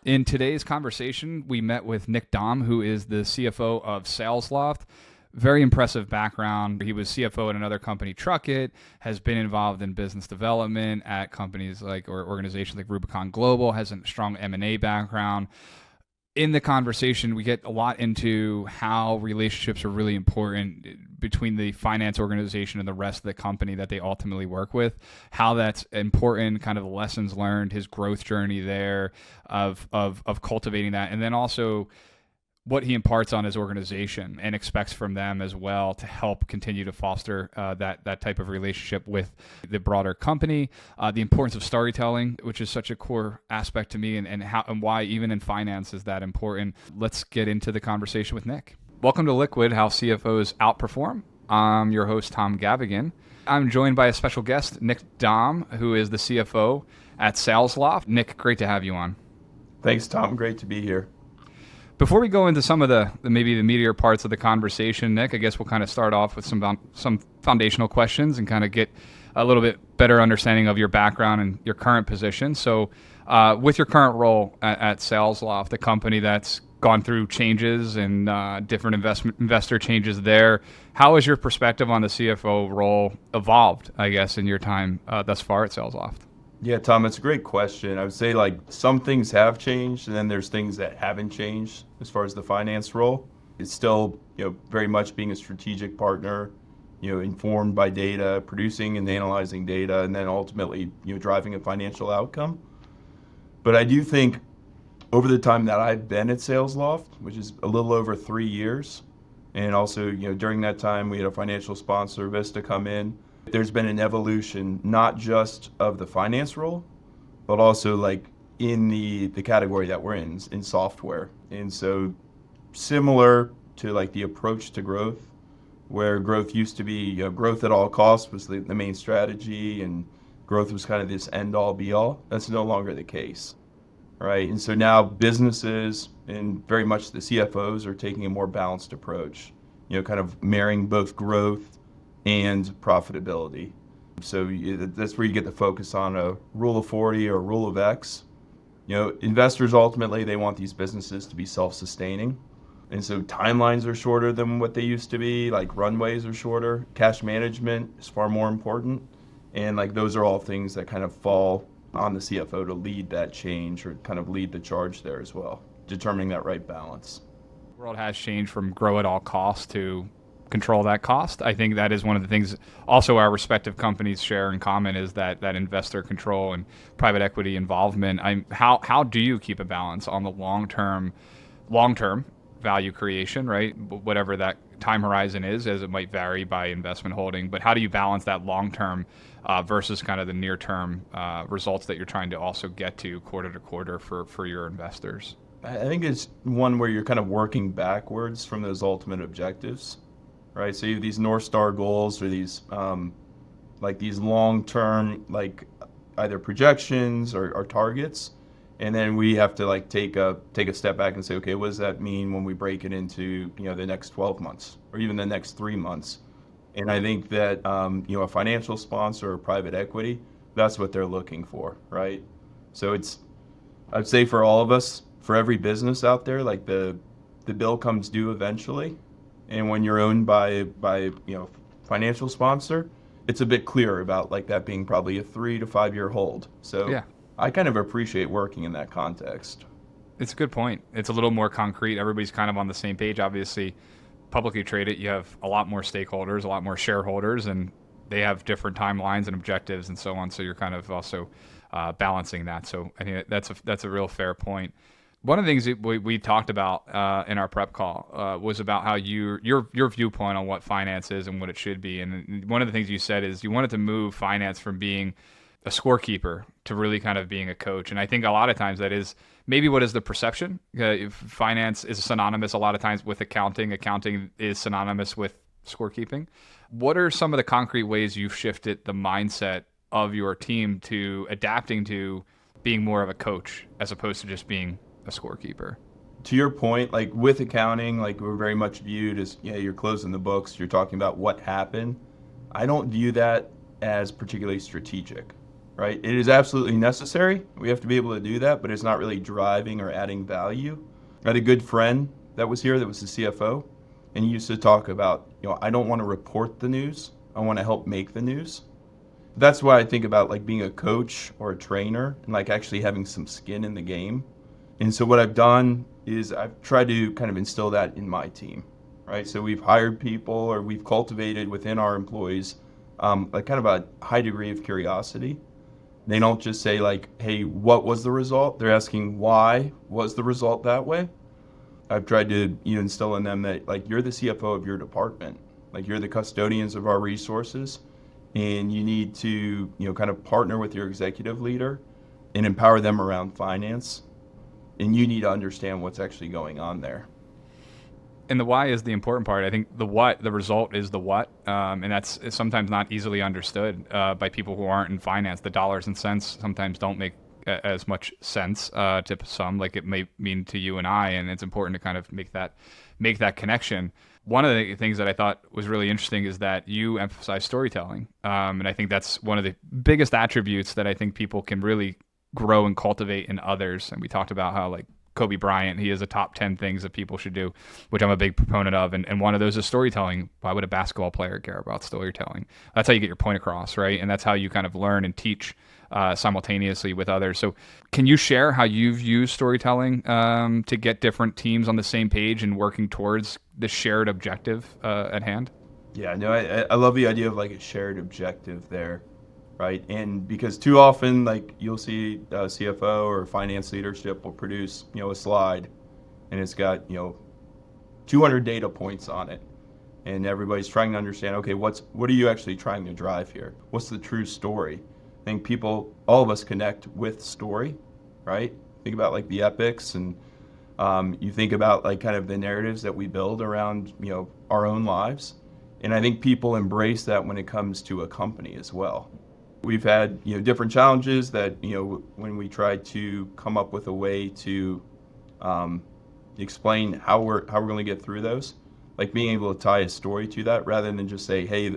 In today's conversation, we met with Nick Dahm, who is the CFO of Salesloft. Very impressive background. He was CFO at another company, Truckit, has been involved in business development at companies like or organizations like Rubicon Global, has a strong M&A background. In the conversation, we get a lot into how relationships are really important between the finance organization and the rest of the company that they ultimately work with, how that's important, kind of the lessons learned, his growth journey there of cultivating that, and then also what he imparts on his organization and expects from them as well to help continue to foster that type of relationship with the broader company. The importance of storytelling, which is such a core aspect to me, and how and why even in finance is that important. Let's get into the conversation with Nick. Welcome to Liquid, How CFOs Outperform. I'm your host, Tom Gavaghan. I'm joined by a special guest, Nick Dahm, who is the CFO at Salesloft. Nick, great to have you on. Thanks, Tom. Great to be here. Before we go into some of the maybe the meatier parts of the conversation, Nick, I guess we'll kind of start off with some foundational questions and kind of get a little bit better understanding of your background and your current position. So with your current role at Salesloft, the company that's gone through changes and different investor changes there, how has your perspective on the CFO role evolved, I guess, in your time thus far at Salesloft? Yeah, Tom, it's a great question. I would say like some things have changed, and then there's things that haven't changed as far as the finance role. It's still, very much being a strategic partner, informed by data, producing and analyzing data, and then ultimately, driving a financial outcome. But I do think over the time that I've been at Salesloft, which is a little over 3 years, and also, during that time we had a financial sponsor, Vista, come in. There's been an evolution, not just of the finance role, but also like in the category that we're in software. And so similar to like the approach to growth, where growth used to be, growth at all costs was the main strategy, and growth was kind of this end all be all. That's no longer the case, right? And so now businesses and very much the CFOs are taking a more balanced approach, kind of marrying both growth and profitability. So that's where you get the focus on a rule of 40 or rule of X. Investors ultimately, they want these businesses to be self-sustaining. And so timelines are shorter than what they used to be, like runways are shorter. Cash management is far more important. And like those are all things that kind of fall on the CFO to lead that change or kind of lead the charge there as well, determining that right balance. The world has changed from grow at all costs to control that cost. I think that is one of the things also our respective companies share in common is that investor control and private equity involvement. How do you keep a balance on the long-term value creation, right? Whatever that time horizon is, as it might vary by investment holding, but how do you balance that long-term versus kind of the near-term results that you're trying to also get to quarter for your investors? I think it's one where you're kind of working backwards from those ultimate objectives. Right, so you have these North Star goals or these these long-term either projections or targets, and then we have to take a step back and say, okay, what does that mean when we break it into the next 12 months or even the next 3 months? And I think that a financial sponsor or private equity, that's what they're looking for, right? So I'd say for all of us, for every business out there, like the bill comes due eventually. And when you're owned by financial sponsor, it's a bit clearer about that being probably a 3 to 5 year hold. So yeah. I kind of appreciate working in that context. It's a good point. It's a little more concrete. Everybody's kind of on the same page. Obviously, publicly traded, you have a lot more stakeholders, a lot more shareholders, and they have different timelines and objectives and so on. So you're kind of also balancing that. So I think that's a real fair point. One of the things that we talked about in our prep call was about how your viewpoint on what finance is and what it should be. And one of the things you said is you wanted to move finance from being a scorekeeper to really kind of being a coach. And I think a lot of times that is maybe what is the perception. Finance is synonymous a lot of times with accounting. Accounting is synonymous with scorekeeping. What are some of the concrete ways you've shifted the mindset of your team to adapting to being more of a coach as opposed to just being a scorekeeper? To your point, with accounting, we're very much viewed as, you're closing the books, you're talking about what happened. I don't view that as particularly strategic, right? It is absolutely necessary. We have to be able to do that, but it's not really driving or adding value. I had a good friend that was here that was the CFO, and he used to talk about, I don't want to report the news. I want to help make the news. That's why I think about like being a coach or a trainer and like actually having some skin in the game. And so what I've done is I've tried to kind of instill that in my team, right? So we've hired people, or we've cultivated within our employees like kind of a high degree of curiosity. They don't just say like, hey, what was the result? They're asking, why was the result that way? I've tried to instill in them that like, you're the CFO of your department. Like, you're the custodians of our resources, and you need to kind of partner with your executive leader and empower them around finance. And you need to understand what's actually going on there. And the why is the important part. I think the what, the result is the what. And that's sometimes not easily understood by people who aren't in finance. The dollars and cents sometimes don't make as much sense to some, like it may mean to you and I. And it's important to kind of make that connection. One of the things that I thought was really interesting is that you emphasize storytelling. And I think that's one of the biggest attributes that I think people can really grow and cultivate in others. And we talked about how like Kobe Bryant, he is a top 10 things that people should do, which I'm a big proponent of. And one of those is storytelling. Why would a basketball player care about storytelling? That's how you get your point across, right? And that's how you kind of learn and teach simultaneously with others. So can you share how you've used storytelling to get different teams on the same page and working towards the shared objective at hand? Yeah, no, I love the idea of like a shared objective there. Right, and because too often, like you'll see a CFO or finance leadership will produce, a slide, and it's got 200 data points on it, and everybody's trying to understand, okay, what are you actually trying to drive here? What's the true story? I think all of us connect with story, right? Think about like the epics, and you think about like kind of the narratives that we build around our own lives, and I think people embrace that when it comes to a company as well. We've had different challenges that when we try to come up with a way to explain how we're going to get through those, like being able to tie a story to that rather than just say, hey,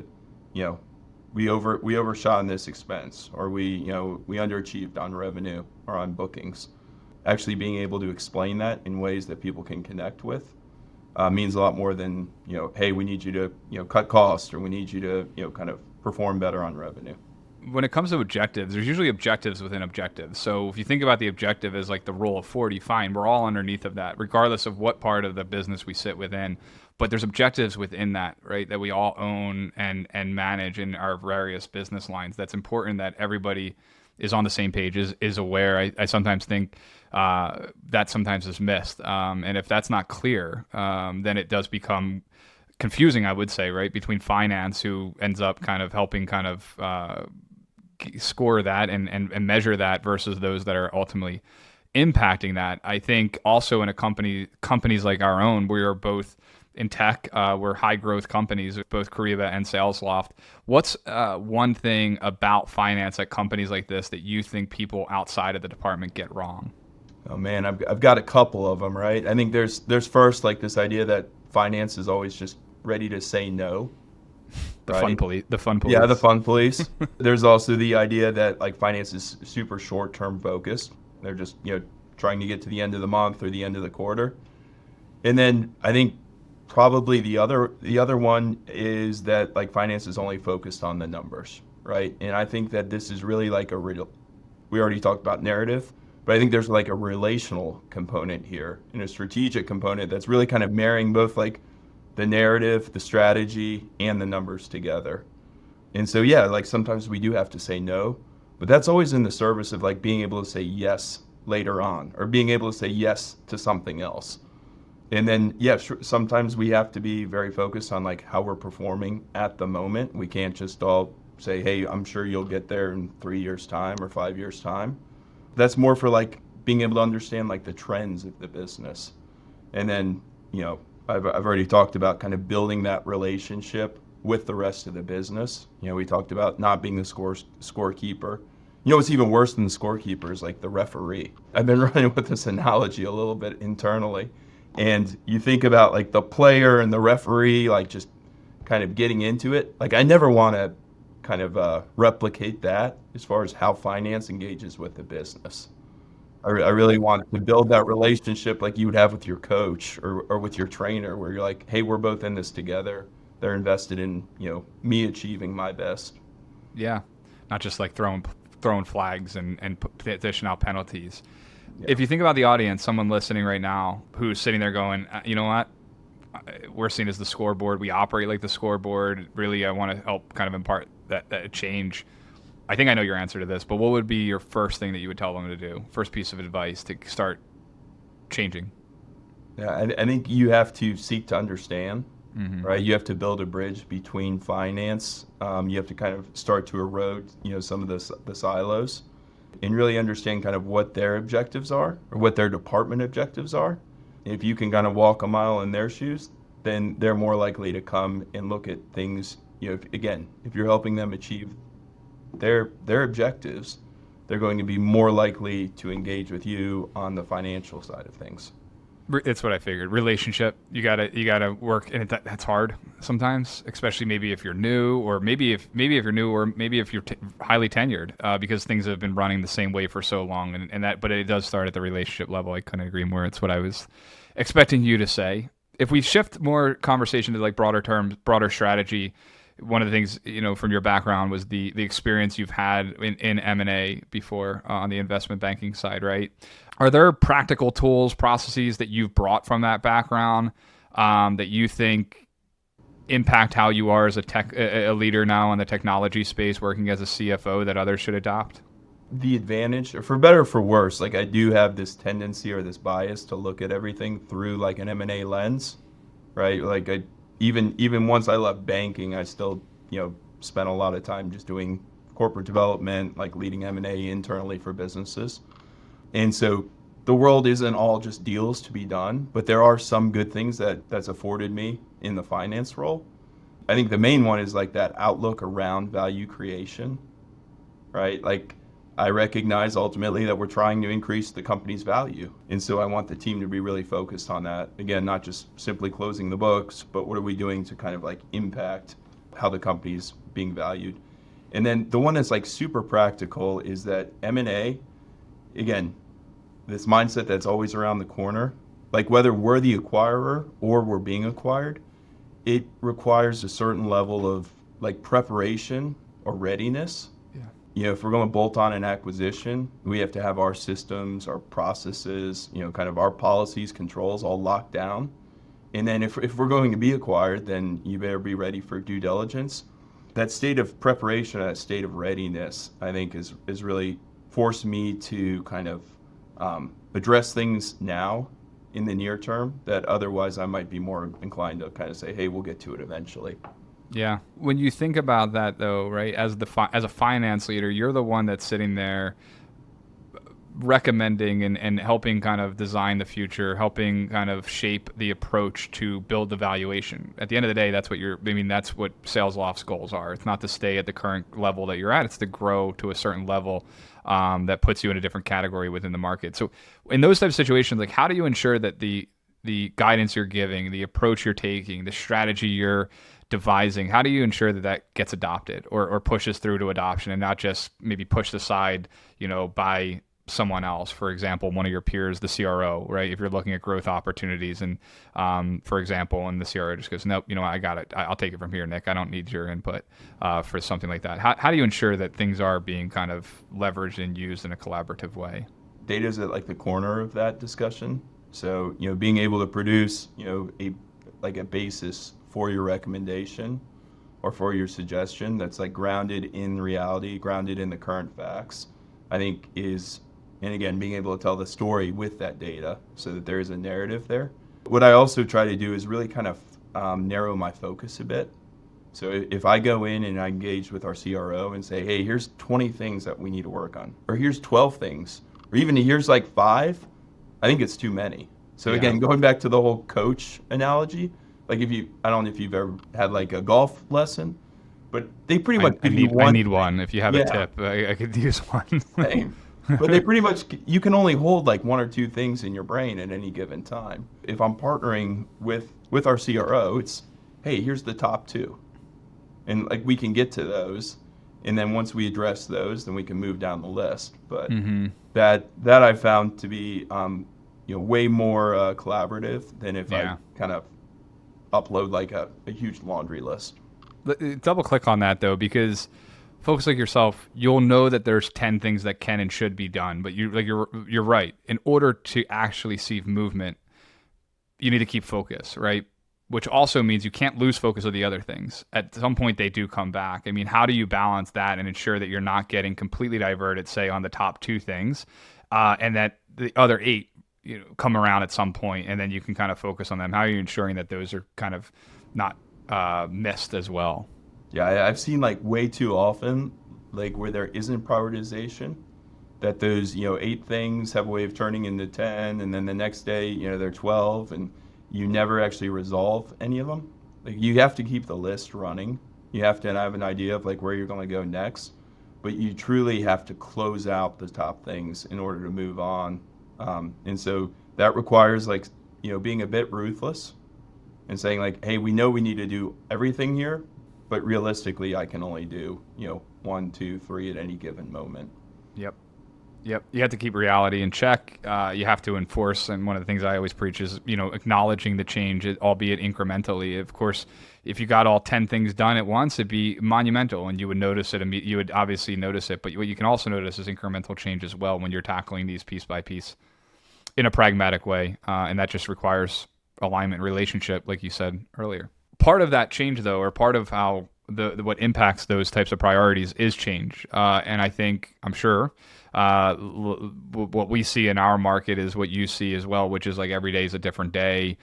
we overshot on this expense, or we underachieved on revenue or on bookings. Actually being able to explain that in ways that people can connect with means a lot more than hey, we need you to cut costs, or we need you to kind of perform better on revenue. When it comes to objectives, there's usually objectives within objectives. So if you think about the objective as like the rule of 40, fine, we're all underneath of that, regardless of what part of the business we sit within. But there's objectives within that, right, that we all own and manage in our various business lines. That's important that everybody is on the same page, is aware. I sometimes think that sometimes is missed. And if that's not clear, then it does become confusing, I would say, right, between finance, who ends up kind of helping kind of score that and measure that, versus those that are ultimately impacting that. I think also in companies like our own, we are both in tech, we're high growth companies, both Kyriba and Salesloft. What's one thing about finance at companies like this that you think people outside of the department get wrong? Oh man, I've got a couple of them, right? I think there's first like this idea that finance is always just ready to say no. The right? fun police. Yeah, the fun police. There's also the idea that like finance is super short-term focused. They're just trying to get to the end of the month or the end of the quarter. And then I think probably the other one is that like finance is only focused on the numbers, right? And I think that this is really like we already talked about narrative, but I think there's like a relational component here and a strategic component that's really kind of marrying both like the narrative, the strategy, and the numbers together. And so, yeah, like sometimes we do have to say no, but that's always in the service of like being able to say yes later on, or being able to say yes to something else. And then, yeah, sometimes we have to be very focused on like how we're performing at the moment. We can't just all say, hey, I'm sure you'll get there in 3 years' time or 5 years' time. That's more for like being able to understand like the trends of the business. And then, I've already talked about kind of building that relationship with the rest of the business. We talked about not being the scorekeeper. What's even worse than the scorekeeper is like the referee. I've been running with this analogy a little bit internally. And you think about like the player and the referee, like just kind of getting into it, like I never want to kind of replicate that as far as how finance engages with the business. I really want to build that relationship like you would have with your coach or with your trainer, where you're like, hey, we're both in this together. They're invested in, me achieving my best. Yeah, not just like throwing flags and dishing out penalties. Yeah. If you think about the audience, someone listening right now who's sitting there going, you know what? We're seen as the scoreboard. We operate like the scoreboard. Really, I want to help kind of impart that change. I think I know your answer to this, but what would be your first thing that you would tell them to do? First piece of advice to start changing? Yeah, I think you have to seek to understand, Mm-hmm. right? You have to build a bridge between finance. You have to kind of start to erode, some of the silos, and really understand kind of what their objectives are or what their department objectives are. If you can kind of walk a mile in their shoes, then they're more likely to come and look at things. If you're helping them achieve their objectives, they're going to be more likely to engage with you on the financial side of things. It's what I figured. Relationship, you gotta work, and that's hard sometimes, especially maybe if you're new, or maybe if you're new, or maybe if you're highly tenured, because things have been running the same way for so long, but it does start at the relationship level. I couldn't agree more. It's what I was expecting you to say. If we shift more conversation to like broader terms, broader strategy, one of the things, from your background was the experience you've had in M&A before on the investment banking side, right? Are there practical tools, processes that you've brought from that background that you think impact how you are as a leader now in the technology space, working as a CFO, that others should adopt? The advantage, for better or for worse, like I do have this tendency or this bias to look at everything through like an M&A lens, right? Like even once I left banking, I still, spent a lot of time just doing corporate development, like leading M&A internally for businesses. And so the world isn't all just deals to be done, but there are some good things that's afforded me in the finance role. I think the main one is like that outlook around value creation, right? Like I recognize ultimately that we're trying to increase the company's value. And so I want the team to be really focused on that. Again, not just simply closing the books, but what are we doing to kind of like impact how the company's being valued. And then the one that's like super practical is that M&A, again, this mindset that's always around the corner, like whether we're the acquirer or we're being acquired, it requires a certain level of like preparation or readiness. If we're going to bolt on an acquisition, we have to have our systems, our processes, kind of our policies, controls all locked down. And then if we're going to be acquired, then you better be ready for due diligence. That state of preparation, that state of readiness, I think is really forced me to kind of address things now in the near term that otherwise I might be more inclined to kind of say, hey, we'll get to it eventually. Yeah. When you think about that, though, right, as a finance leader, you're the one that's sitting there recommending and helping kind of design the future, helping kind of shape the approach to build the valuation. At the end of the day, that's what that's what Salesloft's goals are. It's not to stay at the current level that you're at. It's to grow to a certain level that puts you in a different category within the market. So in those types of situations, like how do you ensure that the guidance you're giving, the approach you're taking, the strategy you're devising, how do you ensure that gets adopted or pushes through to adoption and not just maybe pushed aside, by someone else? For example, one of your peers, the CRO, right? If you're looking at growth opportunities and, for example, and the CRO just goes, nope, I got it. I'll take it from here, Nick. I don't need your input for something like that. How do you ensure that things are being kind of leveraged and used in a collaborative way? Data is at like the corner of that discussion. So, being able to produce, a basis for your recommendation or for your suggestion that's like grounded in reality, grounded in the current facts, I think is, and again, being able to tell the story with that data so that there is a narrative there. What I also try to do is really kind of narrow my focus a bit. So if I go in and I engage with our CRO and say, hey, here's 20 things that we need to work on, or here's 12 things, or even here's like 5, I think it's too many. So again, going back to the whole coach analogy, like I don't know if you've ever had like a golf lesson, but they pretty much I need one. If you have a tip, I could use one. Same. But they pretty much, you can only hold like 1 or 2 things in your brain at any given time. If I'm partnering with our CRO, it's hey, here's the top two. And like we can get to those. And then once we address those, then we can move down the list. But that I found to be way more collaborative than if I kind of upload like a huge laundry list. Double click on that though, because folks like yourself, you'll know that there's 10 things that can and should be done, but you're right. In order to actually see movement, you need to keep focus, right? Which also means you can't lose focus of the other things. At some point, they do come back. I mean, how do you balance that and ensure that you're not getting completely diverted, say, on the top two things, and that the other 8, come around at some point, and then you can kind of focus on them? How are you ensuring that those are kind of not missed as well? Yeah, I've seen like way too often, like where there isn't prioritization, that those 8 things have a way of turning into 10, and then the next day they're 12, and you never actually resolve any of them. Like you have to keep the list running. You have to have an idea of like where you're going to go next, but you truly have to close out the top things in order to move on. And so that requires like being a bit ruthless and saying like, hey, we know we need to do everything here, but realistically, I can only do 1, 2, 3 at any given moment. Yep. You have to keep reality in check. You have to enforce. And one of the things I always preach is, acknowledging the change, albeit incrementally. Of course, if you got all 10 things done at once, it'd be monumental and you would notice it. You would obviously notice it. But what you can also notice is incremental change as well when you're tackling these piece by piece in a pragmatic way. And that just requires alignment, relationship, like you said earlier. Part of that change, though, or part of how what impacts those types of priorities is change. And I'm sure what we see in our market is what you see as well, which is like every day is a different day.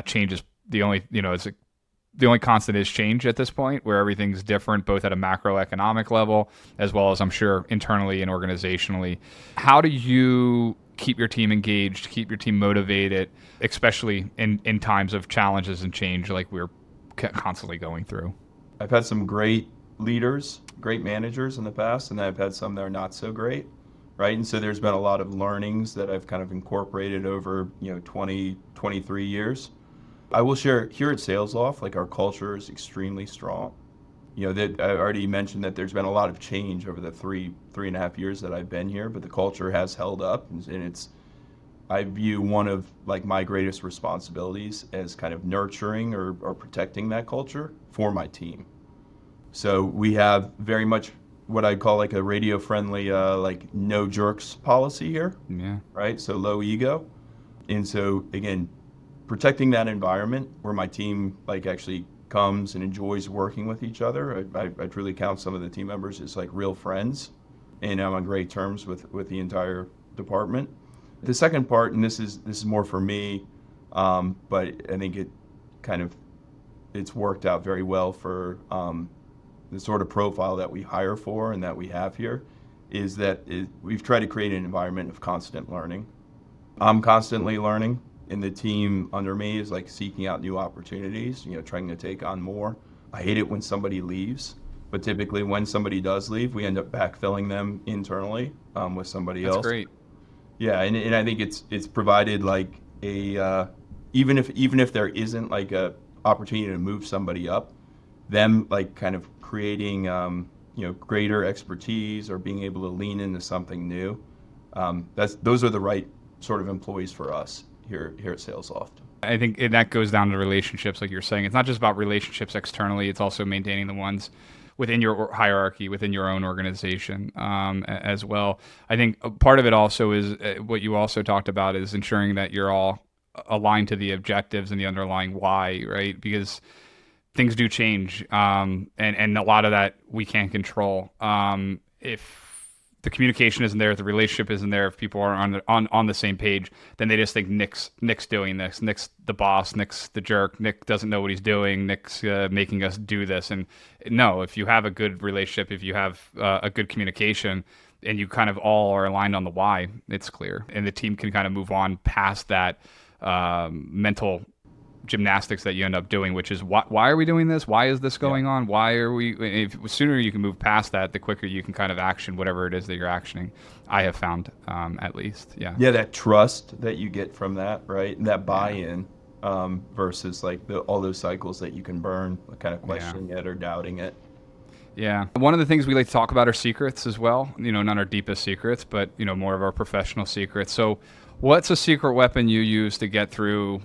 Change is the only, the only constant is change at this point, where everything's different, both at a macroeconomic level, as well as I'm sure internally and organizationally. How do you keep your team engaged, keep your team motivated, especially in times of challenges and change like we're constantly going through? I've had some great leaders, great managers in the past, and I've had some that are not so great, right? And so there's been a lot of learnings that I've kind of incorporated over 20, 23 years. I will share here at Salesloft, like our culture is extremely strong. That I already mentioned that there's been a lot of change over the three and a half years that I've been here, but the culture has held up, and I view one of like my greatest responsibilities as kind of nurturing or protecting that culture for my team. So we have very much what I call like a radio-friendly, like no jerks policy here. Yeah. Right. So low ego, and so again, protecting that environment where my team like actually comes and enjoys working with each other. I truly count some of the team members as like real friends, and I'm on great terms with the entire department. The second part, and this is more for me, but I think it's worked out very well for the sort of profile that we hire for and that we have here, is that we've tried to create an environment of constant learning. I'm constantly learning, and the team under me is like seeking out new opportunities, trying to take on more. I hate it when somebody leaves, but typically when somebody does leave, we end up backfilling them internally with somebody else. That's great. Yeah, and I think it's provided like a even if there isn't like a opportunity to move somebody up, them like kind of creating greater expertise or being able to lean into something new. Those are the right sort of employees for us here at Salesloft. I think that goes down to relationships, like you're saying. It's not just about relationships externally; it's also maintaining the ones within your hierarchy, within your own organization as well. I think part of it also is what you also talked about is ensuring that you're all aligned to the objectives and the underlying why, right? Because things do change, and a lot of that we can't control. If the communication isn't there, if the relationship isn't there, if people are on the same page, then they just think Nick's doing this. Nick's the boss. Nick's the jerk. Nick doesn't know what he's doing. Nick's making us do this. And no, if you have a good relationship, if you have a good communication, and you kind of all are aligned on the why, it's clear. And the team can kind of move on past that mental gymnastics that you end up doing, which is why are we doing this? Why is this going on? Why are we? The sooner you can move past that, the quicker you can kind of action whatever it is that you're actioning. I have found, at least, yeah. Yeah, that trust that you get from that, right, and that buy-in versus like all those cycles that you can burn, kind of questioning it or doubting it. Yeah. One of the things we like to talk about are secrets as well. Not our deepest secrets, but, more of our professional secrets. So what's a secret weapon you use to get through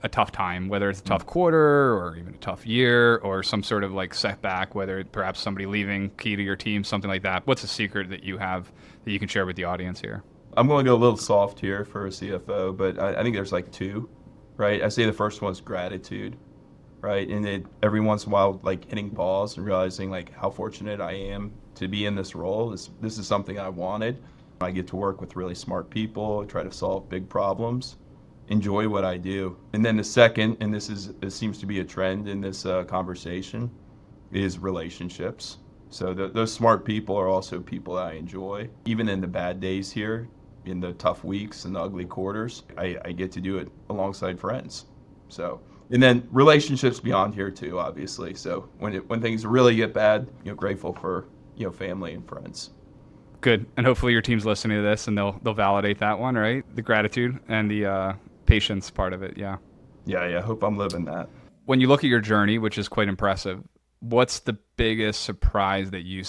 a tough time, whether it's a tough quarter or even a tough year or some sort of like setback, whether perhaps somebody leaving key to your team, something like that? What's a secret that you have that you can share with the audience here? I'm going to go a little soft here for a CFO, but I think there's like two, right? I say the first one is gratitude. Right. And every once in a while, like hitting pause and realizing like how fortunate I am to be in this role. This is something I wanted. I get to work with really smart people, try to solve big problems, enjoy what I do. And then the second, and this seems to be a trend in this conversation, is relationships. So those smart people are also people that I enjoy. Even in the bad days here, in the tough weeks and the ugly quarters, I get to do it alongside friends. So. And then relationships beyond here too, obviously. So when things really get bad, grateful for family and friends. Good, and hopefully your team's listening to this and they'll validate that one, right? The gratitude and the patience part of it, yeah. Yeah. I hope I'm living that. When you look at your journey, which is quite impressive, what's the biggest surprise that you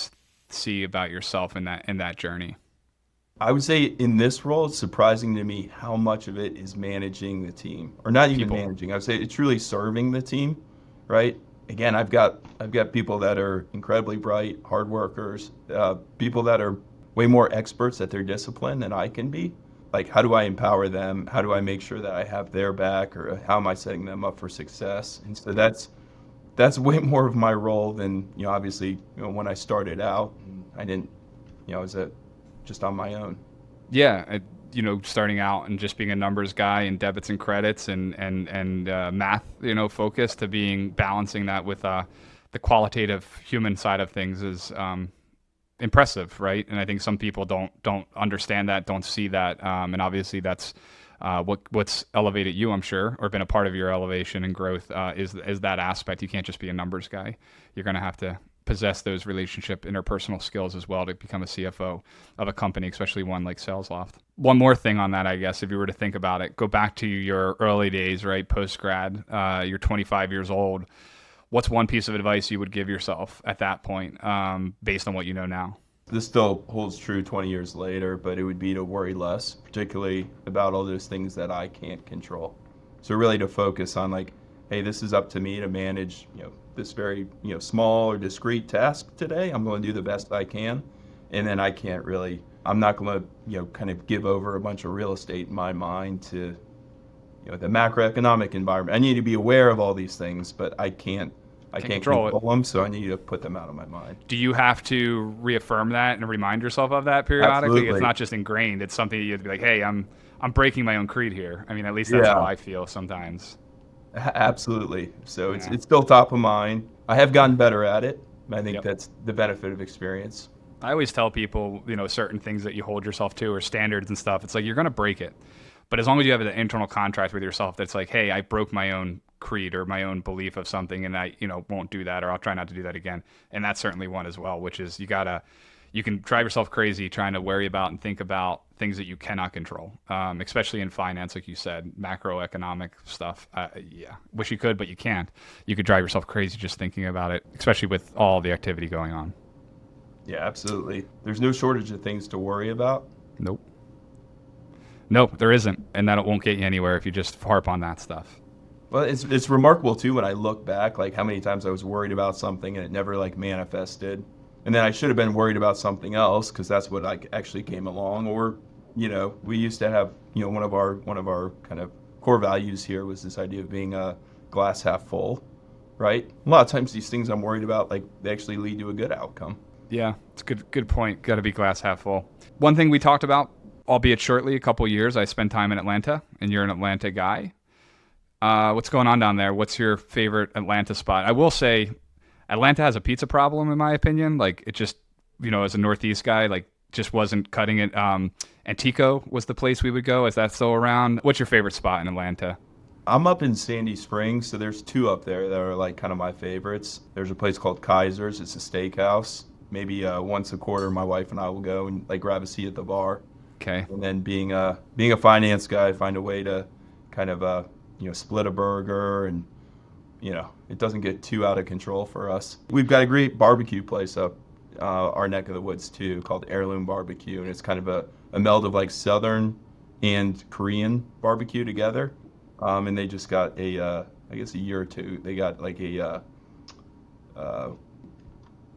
see about yourself in that journey? I would say in this role, it's surprising to me how much of it is managing the team, or not even managing. I would say it's truly serving the team, right? Again, I've got people that are incredibly bright, hard workers, people that are way more experts at their discipline than I can be. Like, how do I empower them? How do I make sure that I have their back, or how am I setting them up for success? And so that's way more of my role than obviously when I started out. I didn't, I was just on my own. Yeah, starting out and just being a numbers guy and debits and credits and math, focus to balancing that with the qualitative human side of things is impressive, right? And I think some people don't understand that, don't see that, and obviously that's what's elevated you, I'm sure, or been a part of your elevation and growth is that aspect. You can't just be a numbers guy. You're going to have to possess those relationship interpersonal skills as well to become a CFO of a company, especially one like Salesloft. One more thing on that, I guess, if you were to think about it, go back to your early days, right? Post-grad, you're 25 years old. What's one piece of advice you would give yourself at that point based on what you know now? This still holds true 20 years later, but it would be to worry less, particularly about all those things that I can't control. So really to focus on like, hey, this is up to me to manage, this very small or discrete task today. I'm going to do the best I can, and then I'm not going to kind of give over a bunch of real estate in my mind to the macroeconomic environment. I need to be aware of all these things, but I can't control them, so I need to put them out of my mind. Do you have to reaffirm that and remind yourself of that periodically? Absolutely. It's not just ingrained. It's something you have to be like, hey, I'm breaking my own creed here. I mean, at least that's how I feel sometimes. Absolutely. So it's still top of mind. I have gotten better at it. I think that's the benefit of experience. I always tell people, certain things that you hold yourself to or standards and stuff. It's like you're going to break it. But as long as you have an internal contract with yourself that's like, hey, I broke my own creed or my own belief of something and I, won't do that, or I'll try not to do that again. And that's certainly one as well, which is you can drive yourself crazy trying to worry about and think about things that you cannot control, especially in finance, like you said, macroeconomic stuff. Wish you could, but you can't. You could drive yourself crazy just thinking about it, especially with all the activity going on. Yeah, absolutely. There's no shortage of things to worry about. Nope, there isn't. And that won't get you anywhere if you just harp on that stuff. Well, it's remarkable, too, when I look back, like how many times I was worried about something and it never like manifested. And then I should have been worried about something else because that's what like actually came along. Or, we used to have, one of our kind of core values here was this idea of being a glass half full, right? A lot of times these things I'm worried about, like they actually lead to a good outcome. Yeah, it's a good point. Got to be glass half full. One thing we talked about, albeit shortly, a couple of years, I spent time in Atlanta, and you're an Atlanta guy. What's going on down there? What's your favorite Atlanta spot? I will say Atlanta has a pizza problem, in my opinion. Like, it just, as a Northeast guy, like, just wasn't cutting it. Antico was the place we would go. Is that still around? What's your favorite spot in Atlanta? I'm up in Sandy Springs, so there's two up there that are, like, kind of my favorites. There's a place called Kaiser's. It's a steakhouse. Maybe once a quarter, my wife and I will go and, like, grab a seat at the bar. Okay. And then being a finance guy, find a way to kind of split a burger, and it doesn't get too out of control for us. We've got a great barbecue place up our neck of the woods too, called Heirloom Barbecue, and it's kind of a meld of like Southern and Korean barbecue together. And they just got I guess a year or two, they got like a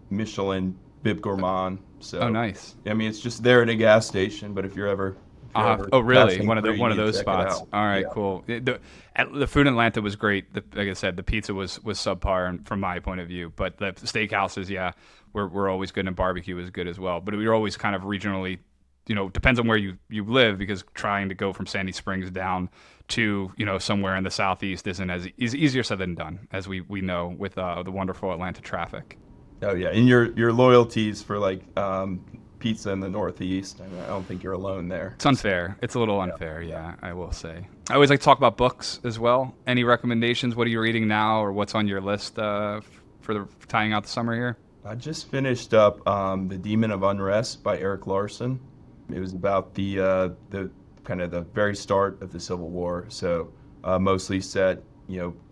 Michelin Bib Gourmand. So oh, nice. I mean, it's just there at a gas station, but if you're ever oh, really? One of you those check it spots. out. All right, Yeah. cool. The food in Atlanta was great. Like I said, the pizza was subpar from my point of view, but the steakhouses, were always good, and barbecue was good as well. But we were always kind of regionally, depends on where you live, because trying to go from Sandy Springs down to somewhere in the southeast isn't as easier said than done, as we know with the wonderful Atlanta traffic. Oh yeah, and your loyalties for like pizza in the Northeast, I don't think you're alone there. It's unfair. It's a little unfair, yeah, I will say. I always like to talk about books as well. Any recommendations? What are you reading now, or what's on your list for tying out the summer here? I just finished up The Demon of Unrest by Eric Larson. It was about the kind of the very start of the Civil War, so mostly set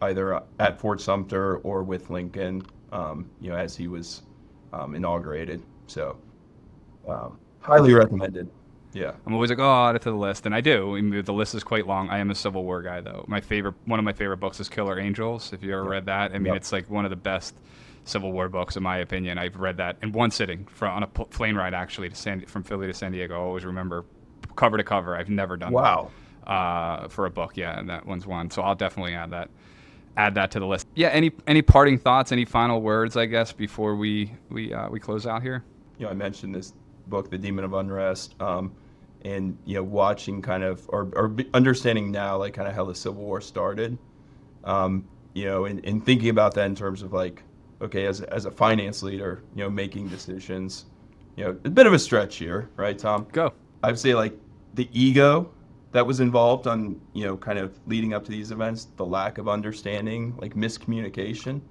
either at Fort Sumter or with Lincoln, as he was inaugurated. So highly recommended. Yeah. I'm always like, oh, add it to the list, and I do. I mean, the list is quite long. I am a Civil War guy, though. One of my favorite books is Killer Angels. If you ever read that, I mean, it's like one of the best Civil War books in my opinion. I've read that in one sitting on a plane ride actually from Philly to San Diego. I always remember cover to cover. I've never done that for a book. Yeah, and that one's one. So I'll definitely add that to the list. Yeah. Any parting thoughts? Any final words? I guess before we close out here. I mentioned this book, The Demon of Unrest, and watching kind of or understanding now like kind of how the Civil War started, and thinking about that in terms of like, okay, as a finance leader, making decisions, a bit of a stretch here, right, Tom? Go. I'd say like the ego that was involved on kind of leading up to these events, the lack of understanding, like miscommunication.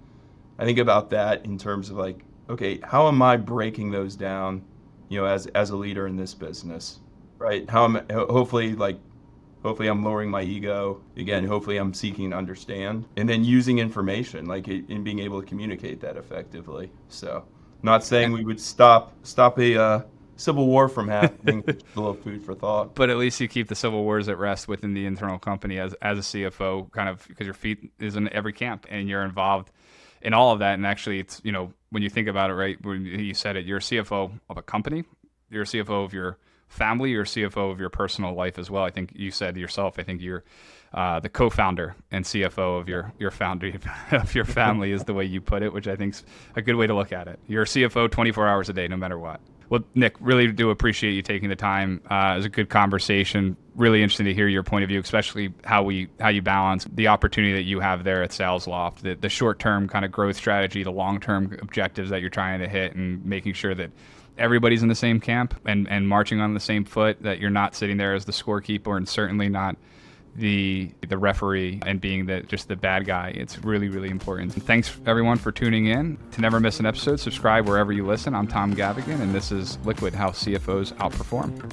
I think about that in terms of like, okay, how am I breaking those down, as a leader in this business, right? Hopefully I'm lowering my ego. Again, hopefully I'm seeking to understand, and then using information, like in being able to communicate that effectively. So, not saying we would stop a civil war from happening, a little food for thought. But at least you keep the civil wars at rest within the internal company as a CFO, kind of, because your feet is in every camp and you're involved in all of that. And actually, it's, when you think about it, right, when you said it, you're a CFO of a company, you're a CFO of your family, you're a CFO of your personal life as well. I think you said yourself, I think you're the co-founder and CFO of your founder of your family is the way you put it, which I think's a good way to look at it. You're a CFO 24 hours a day, no matter what. Well, Nick, really do appreciate you taking the time. It was a good conversation. Really interesting to hear your point of view, especially how you balance the opportunity that you have there at Salesloft, the short-term kind of growth strategy, the long-term objectives that you're trying to hit, and making sure that everybody's in the same camp and marching on the same foot, that you're not sitting there as the scorekeeper and certainly not the referee and being just the bad guy. It's really, really important. And thanks everyone for tuning in. To never miss an episode, subscribe wherever you listen. I'm Tom Gavaghan, and this is Liquid, How CFOs Outperform.